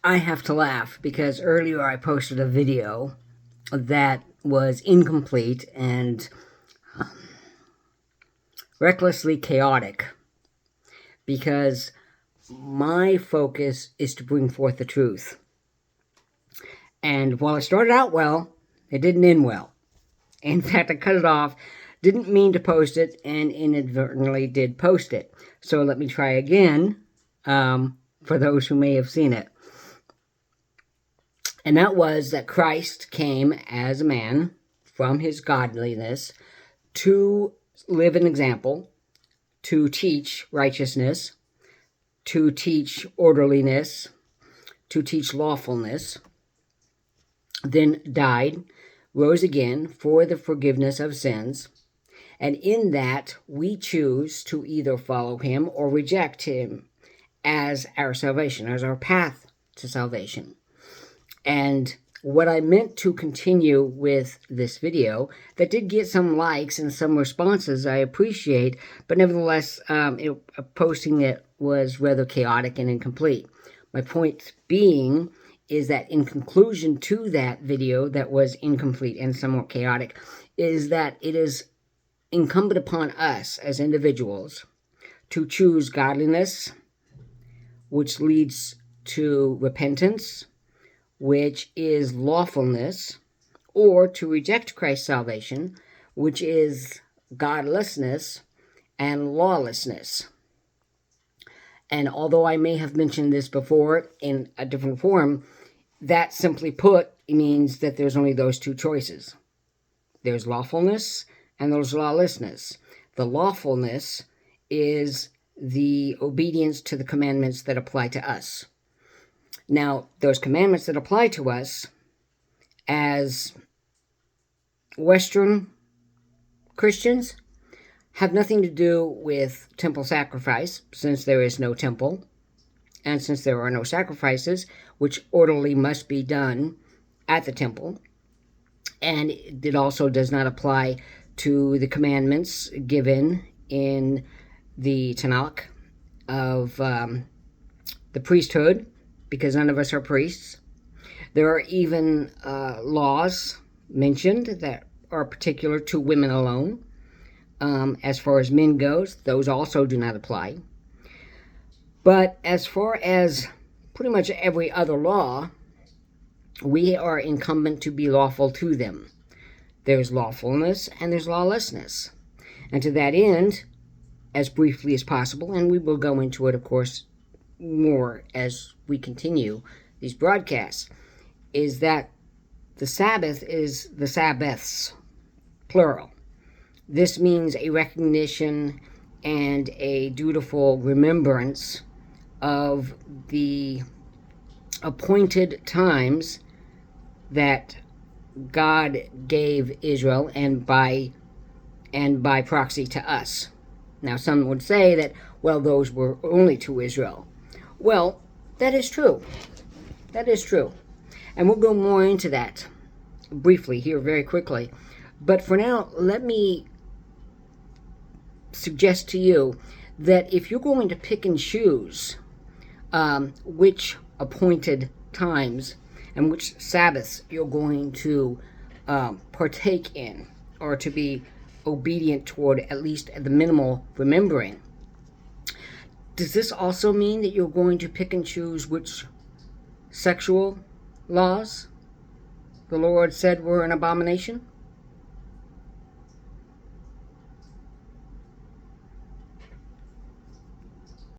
I have to laugh because earlier I posted a video that was incomplete and recklessly chaotic because my focus is to bring forth the truth. And while it started out well, it didn't end well. In fact, I cut it off, didn't mean to post it, and inadvertently did post it. So let me try again for those who may have seen it. And that was that Christ came as a man from his godliness to live an example, to teach righteousness, to teach orderliness, to teach lawfulness, then died, rose again for the forgiveness of sins, and in that we choose to either follow him or reject him as our salvation, as our path to salvation. And what I meant to continue with this video, that did get some likes and some responses I appreciate, but nevertheless, posting it was rather chaotic and incomplete. My point being is that in conclusion to that video that was incomplete and somewhat chaotic, is that it is incumbent upon us as individuals to choose godliness, which leads to repentance, which is lawfulness, or to reject Christ's salvation, which is godlessness and lawlessness. And although I may have mentioned this before in a different form, that simply put means that there's only those two choices. There's lawfulness and there's lawlessness. The lawfulness is the obedience to the commandments that apply to us. Now, those commandments that apply to us as Western Christians have nothing to do with temple sacrifice, since there is no temple, and since there are no sacrifices, which orderly must be done at the temple. And it also does not apply to the commandments given in the Tanakh of the priesthood, because none of us are priests. There are even laws mentioned that are particular to women alone. As far as men goes, those also do not apply. But as far as pretty much every other law, we are incumbent to be lawful to them. There's lawfulness and there's lawlessness. And to that end, as briefly as possible, and we will go into it, of course, more as we continue these broadcasts, is that the Sabbath is the Sabbaths, plural. This means a recognition and a dutiful remembrance of the appointed times that God gave Israel and by proxy to us. Now, some would say that, well, those were only to Israel. Well, that is true. That is true. And we'll go more into that briefly here very quickly. But for now, let me suggest to you that if you're going to pick and choose which appointed times and which Sabbaths you're going to partake in, or to be obedient toward, at least at the minimal remembering, does this also mean that you're going to pick and choose which sexual laws the Lord said were an abomination?